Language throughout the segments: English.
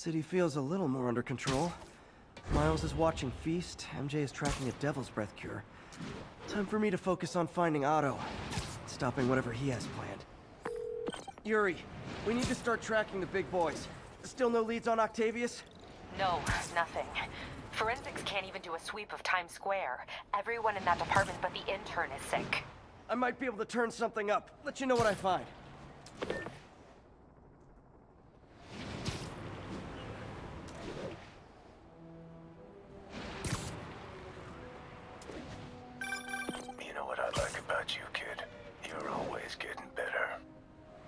City feels a little more under control. Miles is watching Feast, MJ is tracking a Devil's Breath cure. Time for me to focus on finding Otto, stopping whatever he has planned. Yuri, we need to start tracking the big boys. Still no leads on Octavius? No, nothing. Forensics can't even do a sweep of Times Square. Everyone in that department but the intern is sick. I might be able to turn something up. Let you know what I find. You know what I like about you, kid? You're always getting better.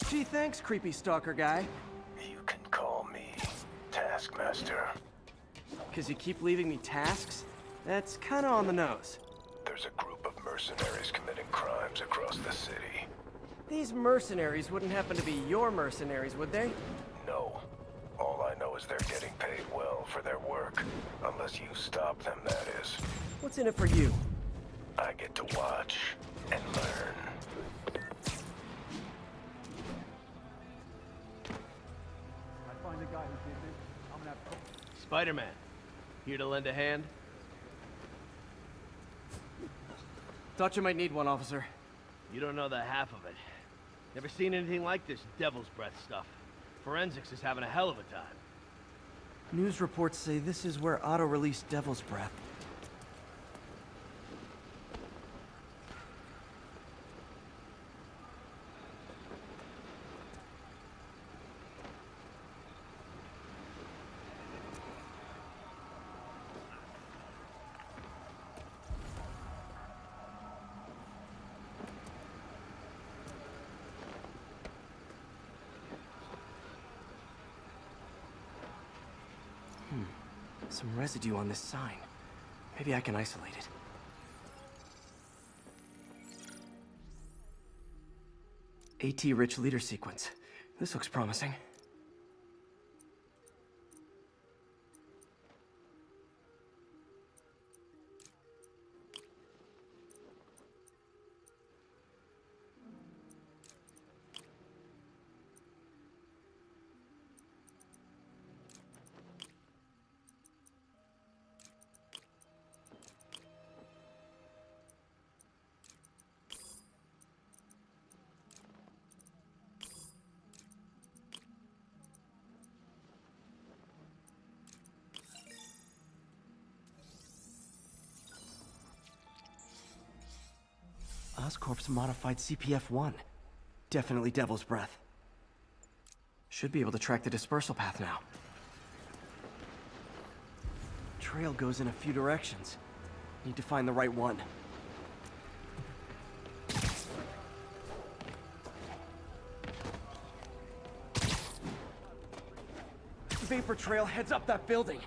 Gee, thanks, creepy stalker guy. You can call me Taskmaster. 'Cause you keep leaving me tasks? That's kinda on the nose. There's a group of mercenaries committing crimes across the city. These mercenaries wouldn't happen to be your mercenaries, would they? No. All I know is they're getting paid well for their work. Unless you stop them, that is. What's in it for you? I get to watch and learn. I find the guy who did this, I'm gonna have to... Spider-Man, here to lend a hand? Thought you might need one, officer. You don't know the half of it. Never seen anything like this Devil's Breath stuff. Forensics is having a hell of a time. News reports say this is where Otto released Devil's Breath. Some residue on this sign. Maybe I can isolate it. AT-rich leader sequence. This looks promising. Oscorp's modified CPF-1. Definitely Devil's Breath. Should be able to track the dispersal path now. Trail goes in a few directions. Need to find the right one. Vapor trail heads up that building.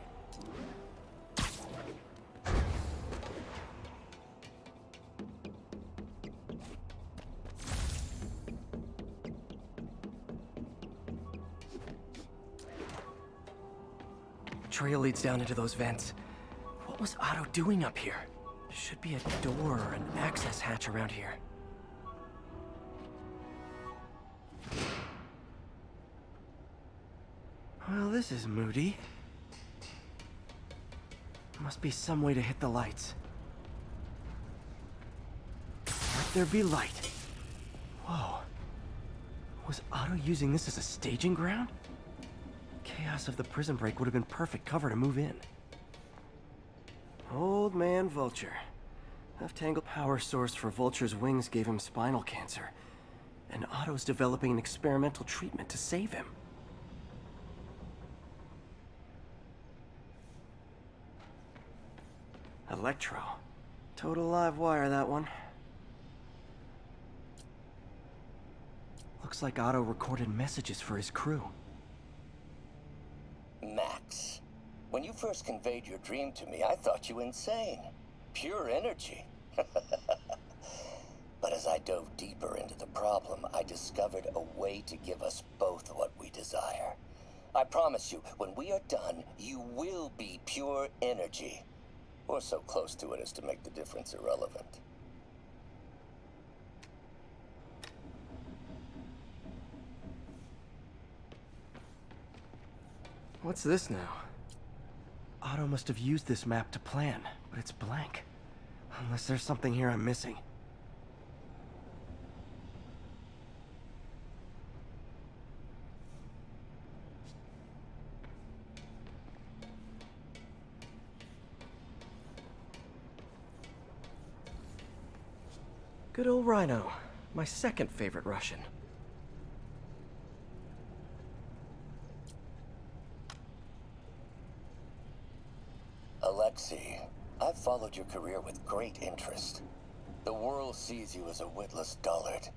Trail leads down into those vents. What was Otto doing up here? Should be a door or an access hatch around here. Well, this is moody. Must be some way to hit the lights. Let there be light. Whoa. Was Otto using this as a staging ground? Chaos of the prison break would have been perfect cover to move in. Old man Vulture. Enough tangled power source for Vulture's wings gave him spinal cancer. And Otto's developing an experimental treatment to save him. Electro. Total live wire, that one. Looks like Otto recorded messages for his crew. Max, when you first conveyed your dream to me, I thought you insane. Pure energy. But as I dove deeper into the problem, I discovered a way to give us both what we desire. I promise you, when we are done, you will be pure energy. Or so close to it as to make the difference irrelevant. What's this now? Otto must have used this map to plan, but it's blank. Unless there's something here I'm missing. Good old Rhino. My second favorite Russian. Alexei, I've followed your career with great interest. The world sees you as a witless dullard.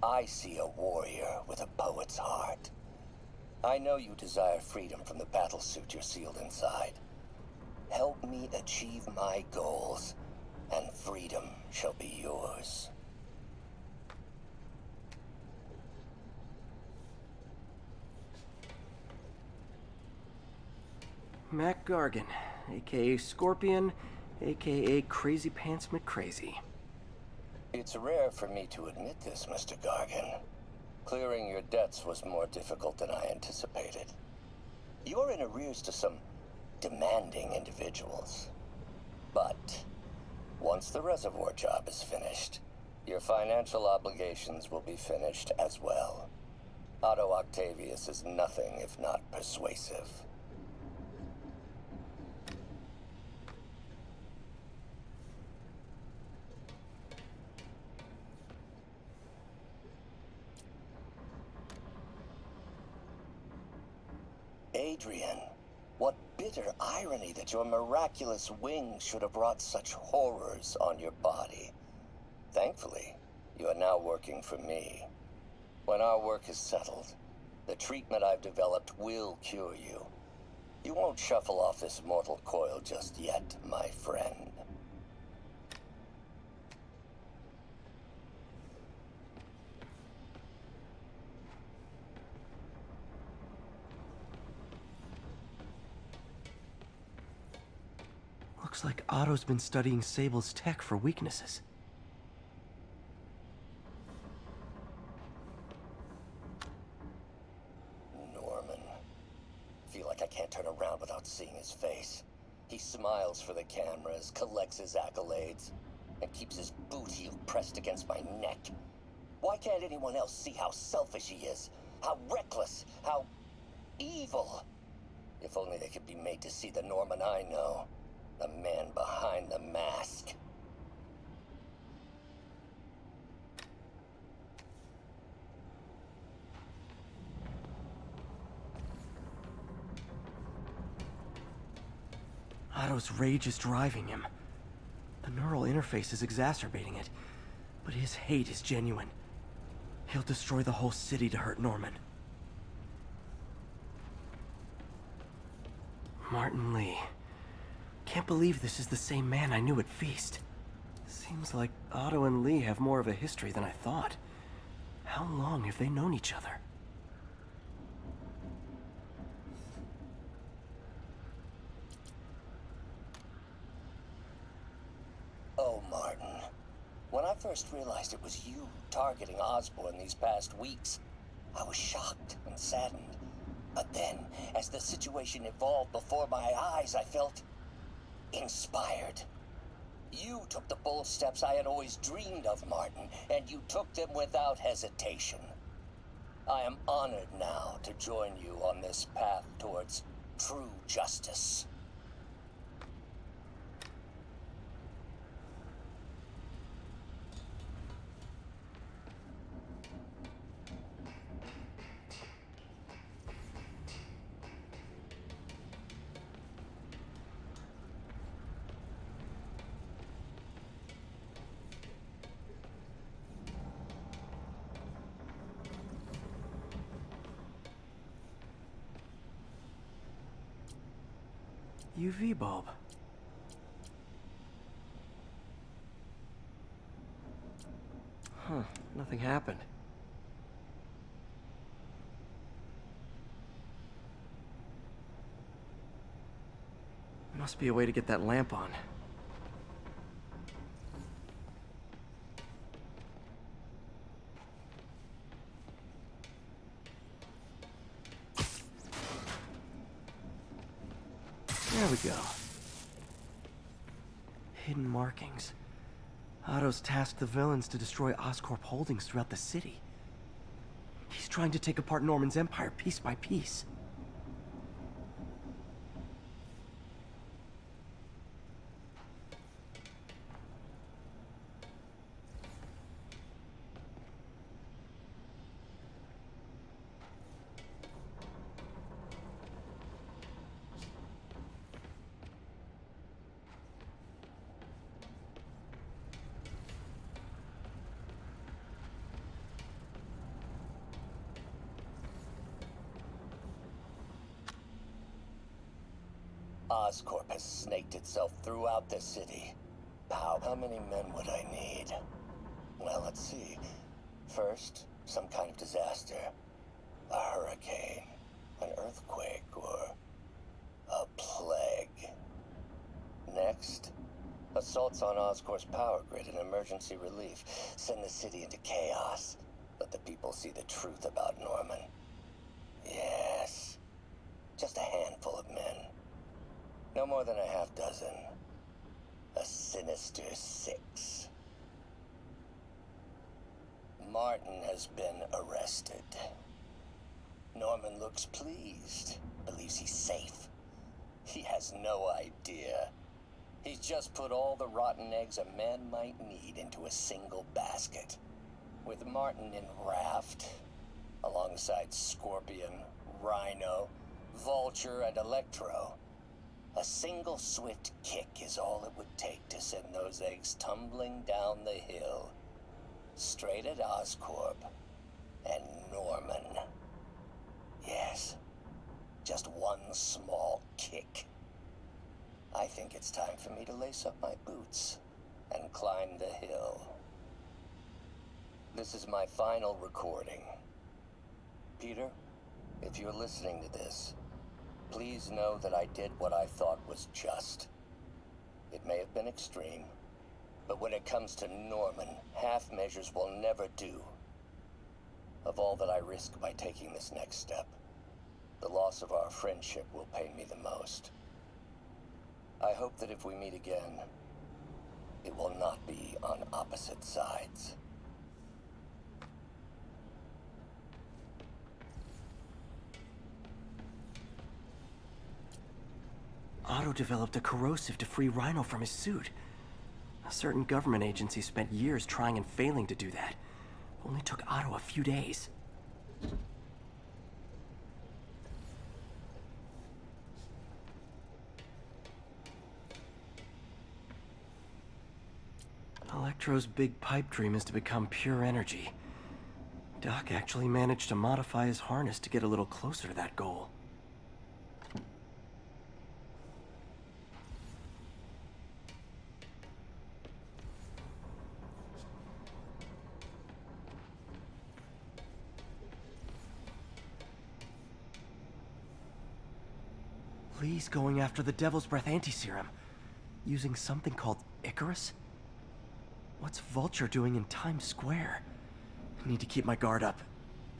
I see a warrior with a poet's heart. I know you desire freedom from the battlesuit you're sealed inside. Help me achieve my goals, and freedom shall be yours. Mac Gargan, aka Scorpion, aka Crazy Pants McCrazy. It's rare for me to admit this, Mr. Gargan. Clearing your debts was more difficult than I anticipated. You're in arrears to some demanding individuals. But once the reservoir job is finished, your financial obligations will be finished as well. Otto Octavius is nothing if not persuasive. Adrian, what bitter irony that your miraculous wings should have brought such horrors on your body. Thankfully, you are now working for me. When our work is settled, the treatment I've developed will cure you. You won't shuffle off this mortal coil just yet, my friend. Looks like Otto's been studying Sable's tech for weaknesses. Norman. Feel like I can't turn around without seeing his face. He smiles for the cameras, collects his accolades, and keeps his boot heel pressed against my neck. Why can't anyone else see how selfish he is? How reckless? How evil? If only they could be made to see the Norman I know. The man behind the mask. Otto's rage is driving him. The neural interface is exacerbating it, but his hate is genuine. He'll destroy the whole city to hurt Norman. Martin Lee. Can't believe this is the same man I knew at Feast. Seems like Otto and Lee have more of a history than I thought. How long have they known each other? Oh, Martin. When I first realized it was you targeting Osborn these past weeks, I was shocked and saddened. But then, as the situation evolved before my eyes, I felt inspired. You took the bold steps I had always dreamed of, Martin, and you took them without hesitation. I am honored now to join you on this path towards true justice. UV bulb. Huh, nothing happened. Must be a way to get that lamp on. There we go. Hidden markings. Otto's tasked the villains to destroy Oscorp holdings throughout the city. He's trying to take apart Norman's empire piece by piece. Oscorp has snaked itself throughout the city. How many men would I need? Well, let's see. First, some kind of disaster. A hurricane, an earthquake, or a plague. Next, assaults on Oscorp's power grid and emergency relief. Send the city into chaos. Let the people see the truth about Norman. Yes, just a handful of men. No more than a half dozen. A sinister 6. Martin has been arrested. Norman looks pleased, believes he's safe. He has no idea. He's just put all the rotten eggs a man might need into a single basket. With Martin in raft, alongside Scorpion, Rhino, Vulture, and Electro, a single swift kick is all it would take to send those eggs tumbling down the hill, straight at Oscorp and Norman. Yes, just one small kick. I think it's time for me to lace up my boots and climb the hill. This is my final recording. Peter, if you're listening to this, please know that I did what I thought was just. It may have been extreme, but when it comes to Norman, half measures will never do. Of all that I risk by taking this next step, the loss of our friendship will pain me the most. I hope that if we meet again, it will not be on opposite sides. Otto developed a corrosive to free Rhino from his suit. A certain government agency spent years trying and failing to do that. Only took Otto a few days. Electro's big pipe dream is to become pure energy. Doc actually managed to modify his harness to get a little closer to that goal. Lee's going after the Devil's Breath anti-serum, using something called Icarus? What's Vulture doing in Times Square? I need to keep my guard up.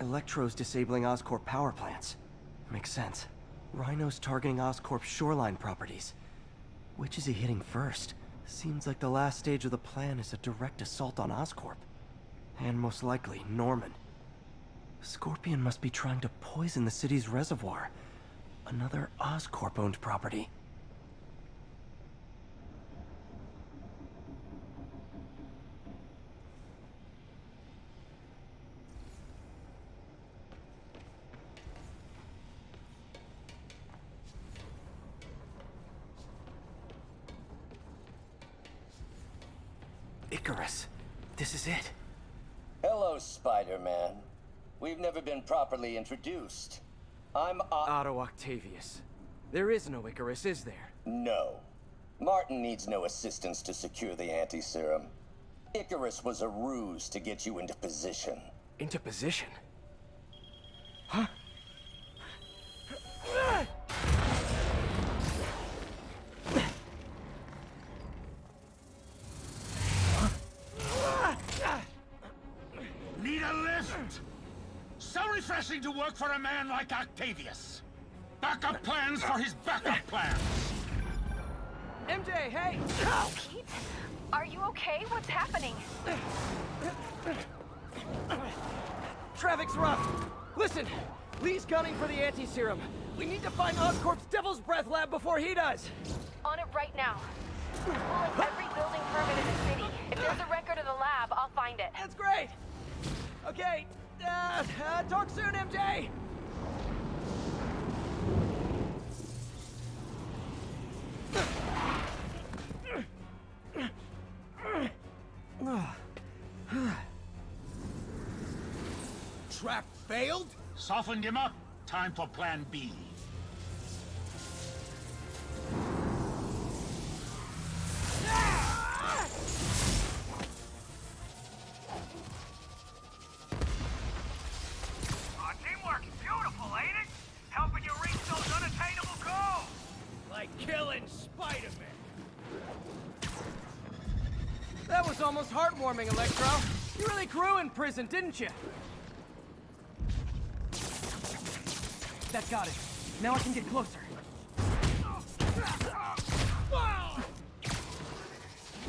Electro's disabling Oscorp power plants. Makes sense. Rhino's targeting Oscorp's shoreline properties. Which is he hitting first? Seems like the last stage of the plan is a direct assault on Oscorp. And most likely, Norman. Scorpion must be trying to poison the city's reservoir. Another Oscorp-owned property. Icarus. This is it. Hello, Spider-Man. We've never been properly introduced. I'm Otto Octavius. There is no Icarus, is there? No. Martin needs no assistance to secure the anti-serum. Icarus was a ruse to get you into position. Into position? Huh? Need a lift? So refreshing to work for a man like Octavius. Backup plans for his backup plans. MJ, hey! Pete? Are you okay? What's happening? Traffic's rough. Listen, Lee's gunning for the anti-serum. We need to find Oscorp's Devil's Breath lab before he does. On it right now. Pulling every building permit in the city. If there's a record of the lab, I'll find it. That's great. Okay, talk soon, MJ. Trap failed? Softened him up. Time for plan B. Teamwork is beautiful, ain't it? Helping you reach those unattainable goals! Like killing Spider-Man. That was almost heartwarming, Electro. You really grew in prison, didn't you? That got it. Now I can get closer.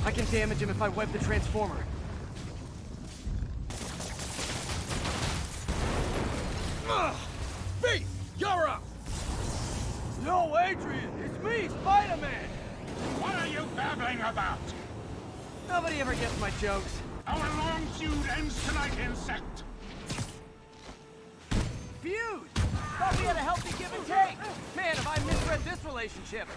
I can damage him if I web the transformer. Beat! You're up! Yo, Adrian! It's me, Spider-Man! What are you babbling about? Nobody ever gets my jokes. Our long feud ends tonight, insect! Feud! Thought we had a healthy give and take! Man, have I misread this relationship!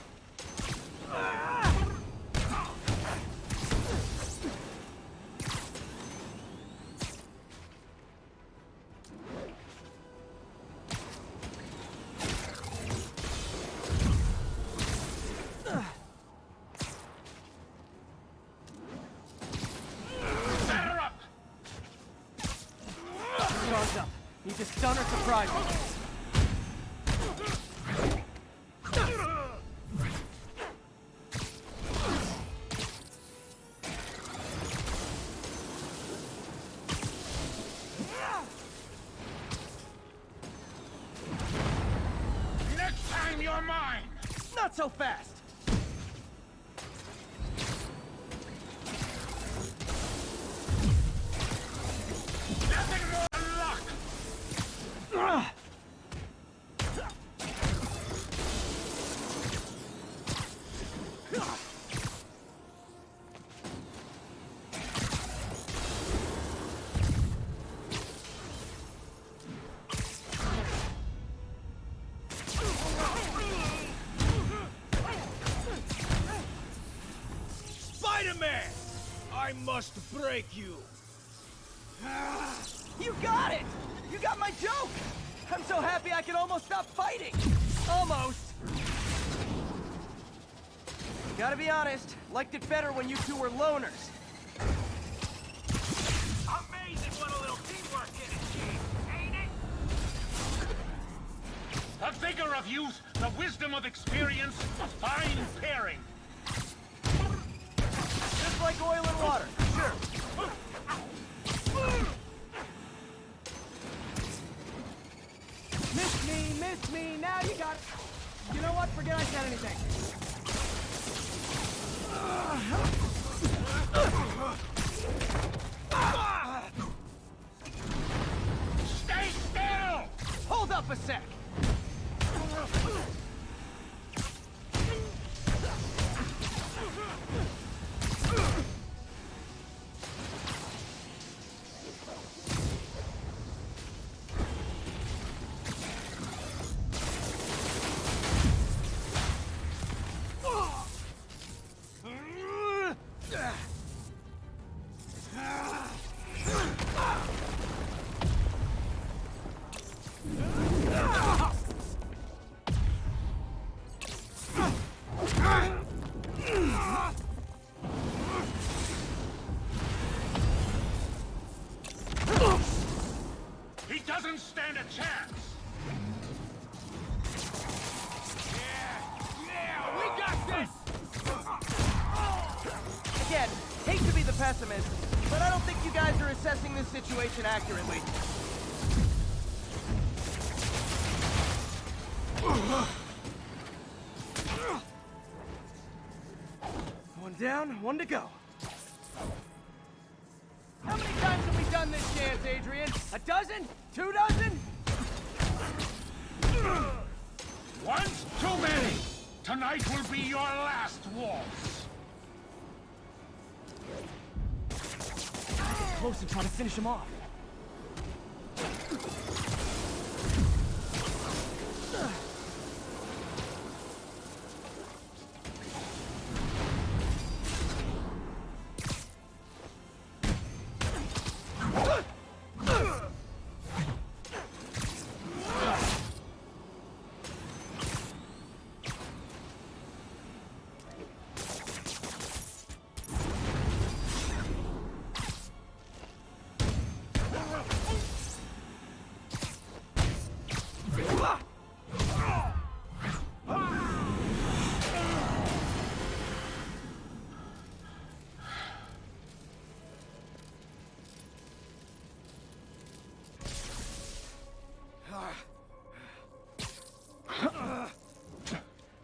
Batter up! Guards up. Need to stun or surprise him. Next time you're mine! Not so fast! Nothing more than luck! Spider-Man! I must break you. You got it! You got my joke! I'm so happy I can almost stop fighting! Almost! Gotta be honest, liked it better when you two were loners. Amazing what a little teamwork can achieve, ain't it? The vigor of youth, the wisdom of experience, a fine pairing. Just like oil and water, sure. Miss me, now you got it. You know what, forget I said anything. Stay still! Hold up a sec. He doesn't stand a chance! Yeah, we got this! Again, hate to be the pessimist, but I don't think you guys are assessing this situation accurately. down, one to go. How many times have we done this dance, Adrian? A dozen? 2 dozen? Once too many! Tonight will be your last waltz! Close and try to finish him off.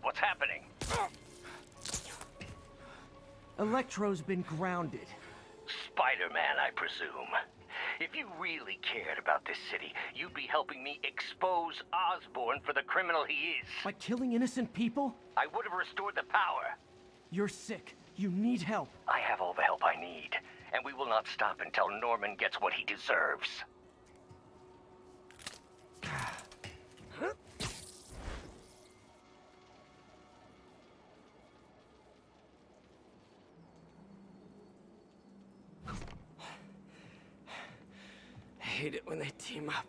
What's happening? Electro's been grounded. Spider-Man, I presume. If you really cared about this city, you'd be helping me expose Osborn for the criminal he is. By killing innocent people? I would have restored the power. You're sick. You need help. I have all the help I need, and we will not stop until Norman gets what he deserves. I hate it when they team up.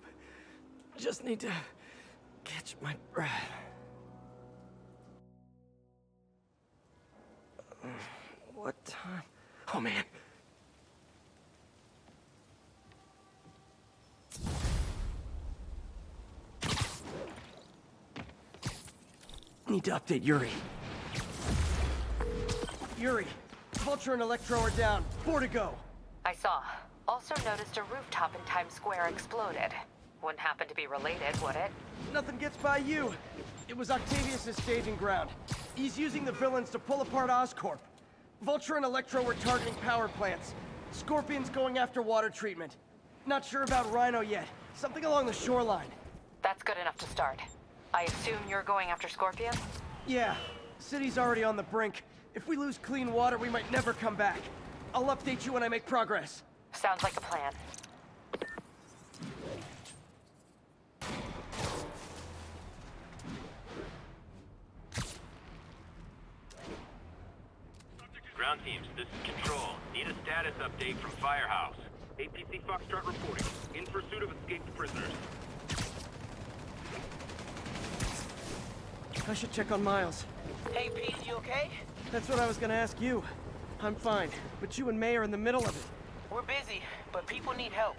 Just need to catch my breath. What time? Oh, man. Need to update Yuri. Yuri, Vulture and Electro are down. 4 to go. I saw. Also noticed a rooftop in Times Square exploded. Wouldn't happen to be related, would it? Nothing gets by you. It was Octavius' staging ground. He's using the villains to pull apart Oscorp. Vulture and Electro were targeting power plants. Scorpion's going after water treatment. Not sure about Rhino yet. Something along the shoreline. That's good enough to start. I assume you're going after Scorpion? Yeah, city's already on the brink. If we lose clean water, we might never come back. I'll update you when I make progress. Sounds like a plan. Ground teams, this is Control. Need a status update from Firehouse. APC Foxtrot reporting. In pursuit of escaped prisoners. I should check on Miles. Hey, Pete, you okay? That's what I was gonna ask you. I'm fine, but you and May are in the middle of it. We're busy, but people need help.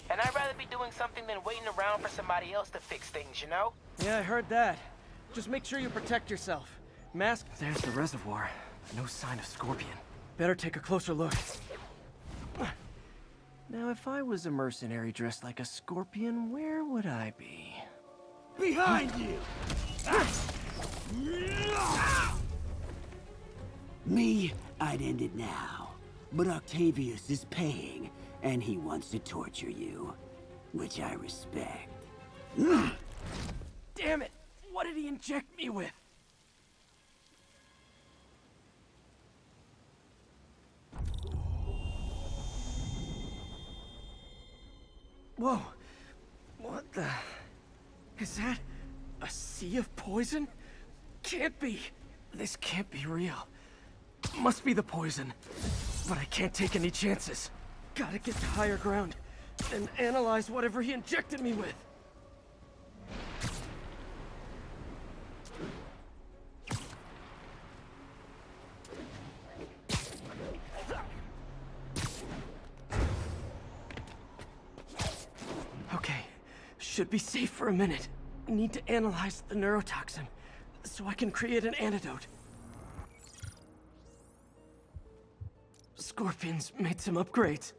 And I'd rather be doing something than waiting around for somebody else to fix things, you know? Yeah, I heard that. Just make sure you protect yourself. Mask... There's the reservoir. No sign of Scorpion. Better take a closer look. Now, if I was a mercenary dressed like a scorpion, where would I be? Behind you! Me, I'd end it now. But Octavius is paying, and he wants to torture you. Which I respect. Damn it! What did he inject me with? Whoa! What the... Is that... a sea of poison? Can't be! This can't be real. Must be the poison. But I can't take any chances. Gotta get to higher ground, and analyze whatever he injected me with. Okay, should be safe for a minute. Need to analyze the neurotoxin, so I can create an antidote. Scorpion's made some upgrades.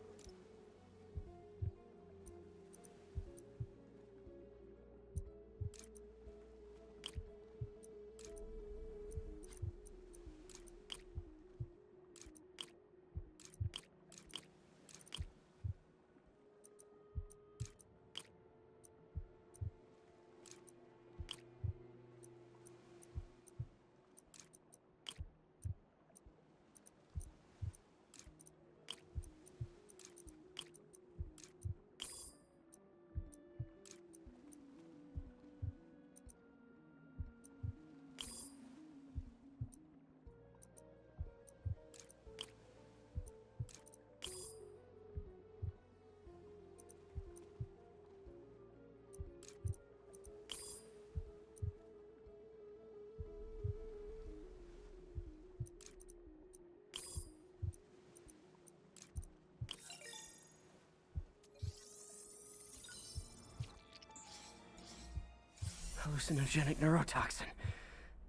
Hallucinogenic neurotoxin.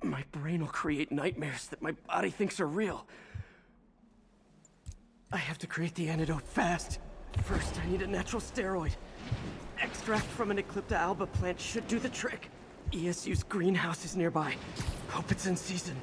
My brain will create nightmares that my body thinks are real. I have to create the antidote fast. First, I need a natural steroid. Extract from an Eclipta alba plant should do the trick. ESU's greenhouse is nearby. Hope it's in season.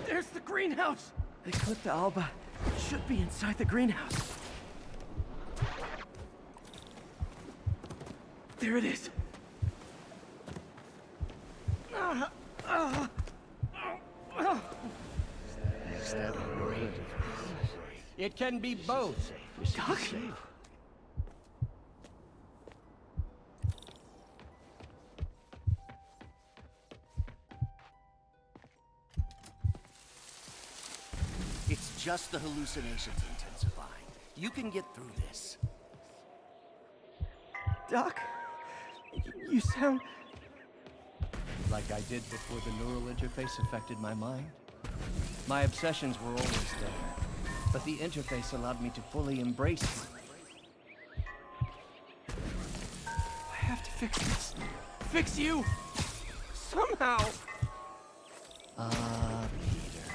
There's the greenhouse! Eclipta alba should be inside the greenhouse. There it is. It can be both. Doc? It's just the hallucinations intensifying. You can get through this. Doc? You sound... Like I did before the neural interface affected my mind. My obsessions were always there, but the interface allowed me to fully embrace them. I have to fix this. Fix you! Somehow! Peter.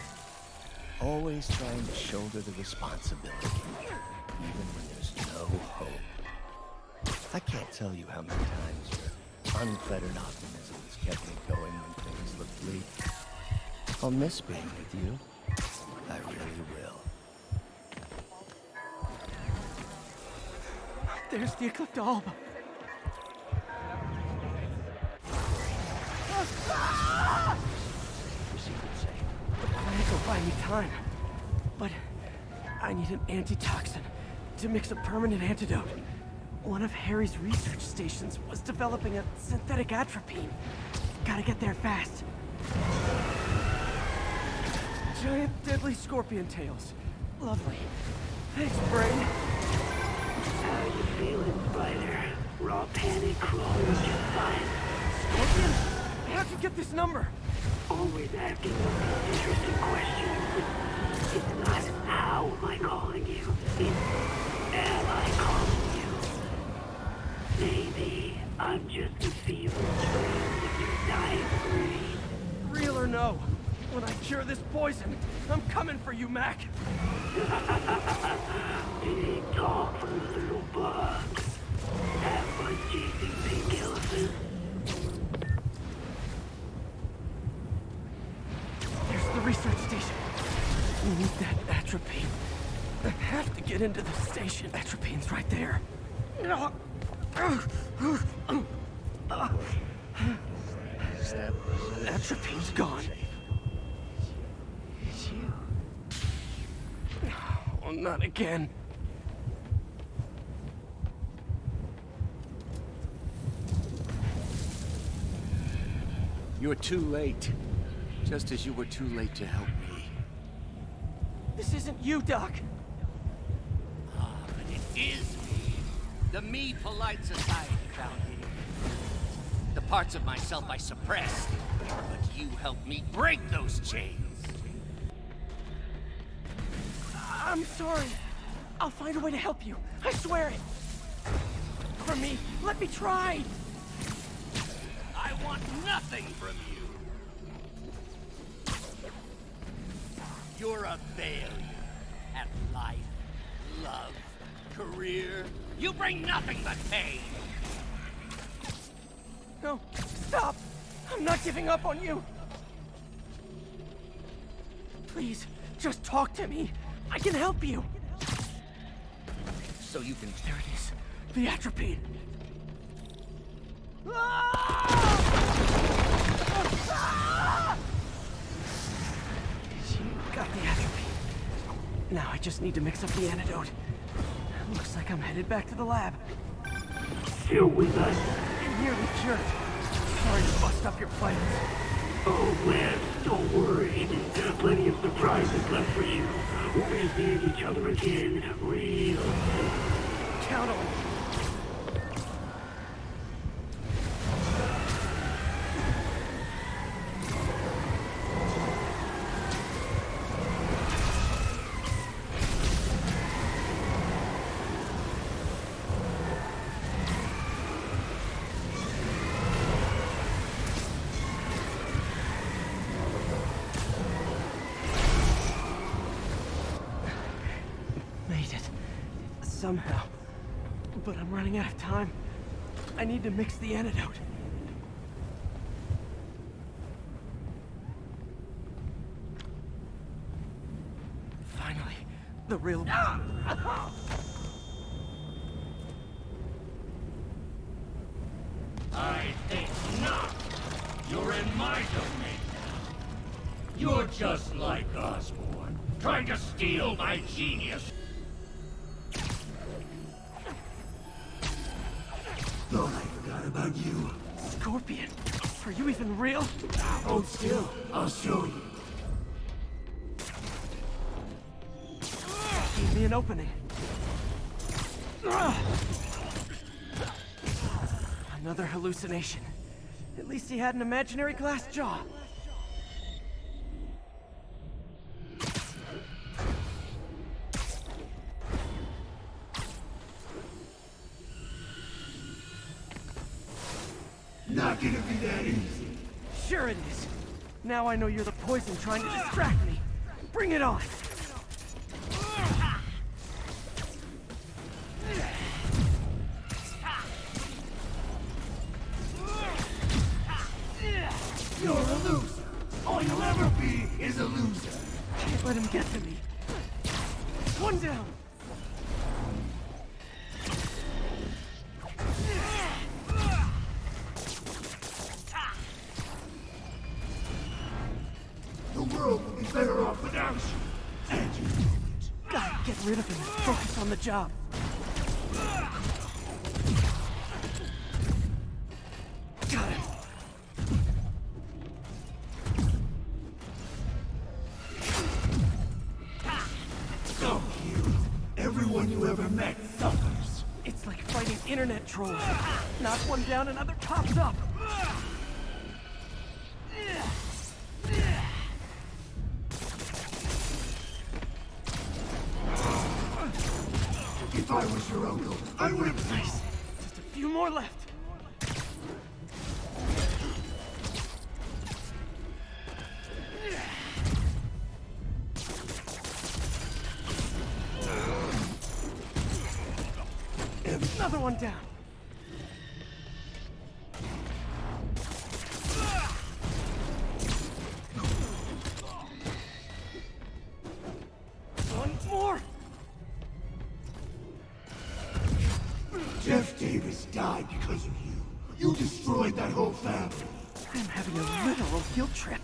Always trying to shoulder the responsibility, even when there's no hope. I can't tell you how many times your unfettered optimism has kept me going when things look bleak. I'll miss being with you. I really will. There's the Eclipta alba. The plant will buy me time, but I need an antitoxin to mix a permanent antidote. One of Harry's research stations was developing a synthetic atropine. Gotta get there fast. Giant deadly scorpion tails. Lovely. Thanks, brain. How you feeling, Spider? Raw panic crawling just fine. Scorpion? How'd you get this number? Always asking those interesting questions. It's not how am I calling you, it's am I calling you? Maybe I'm just a feeling train of your dying brain. Real or no, when I cure this poison, I'm coming for you, Mac. Big talk for little bugs. Have fun chasing pink elephants. There's the research station. We need that atropine. I have to get into the station. Atropine's right there. Atropine's gone. It's you. Oh, not again. You're too late. Just as you were too late to help me. This isn't you, Doc. But it is me. The me polite society found here. The parts of myself I suppressed. But you helped me break those chains. I'm sorry. I'll find a way to help you. I swear it. For me, let me try. I want nothing from you. You're a failure at life, love, career. You bring nothing but pain. No, stop. I'm not giving up on you. Please, just talk to me. I can help you. So you can... There it is. The atropine. Got the atropine. Now I just need to mix up the antidote. Looks like I'm headed back to the lab. Still with us. You're nearly cured. Sorry to bust up your plans. Oh, man, don't worry. There are plenty of surprises left for you. We'll be seeing each other again real soon. Count on somehow. But I'm running out of time. I need to mix the antidote. Finally, the real... I think not. You're in my domain now. You're just like Osborn, trying to steal my genius. Thought I forgot about you. Scorpion, are you even real? Hold still. I'll show you. Give me an opening. Another hallucination. At least he had an imaginary glass jaw. Not gonna be that easy. Sure it is. Now I know you're the poison trying to distract me. Bring it on! You're a loser. All you'll ever be is a loser. Can't let him get to me. One down! The world will be better off without you. And you know it. Gotta get rid of him and focus on the job. Got him. So cute. Everyone you ever met suffers. It's like fighting internet trolls. Knock one down, another pops up. If I was your uncle, I would have... Nice. Just a few more left. Another one down. One more. Jeff Davis died because of you. You destroyed that whole family. I'm having a literal guilt trip.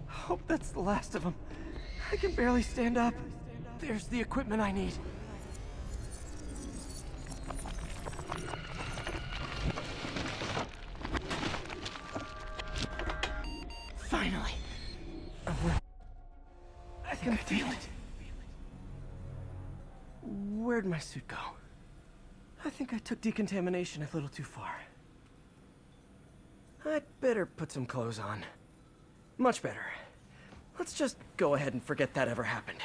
Hope that's the last of them. I can barely stand up. There's the equipment I need. Finally. I can feel it. Where'd my suit go? I think I took decontamination a little too far. I'd better put some clothes on. Much better. Let's just go ahead and forget that ever happened.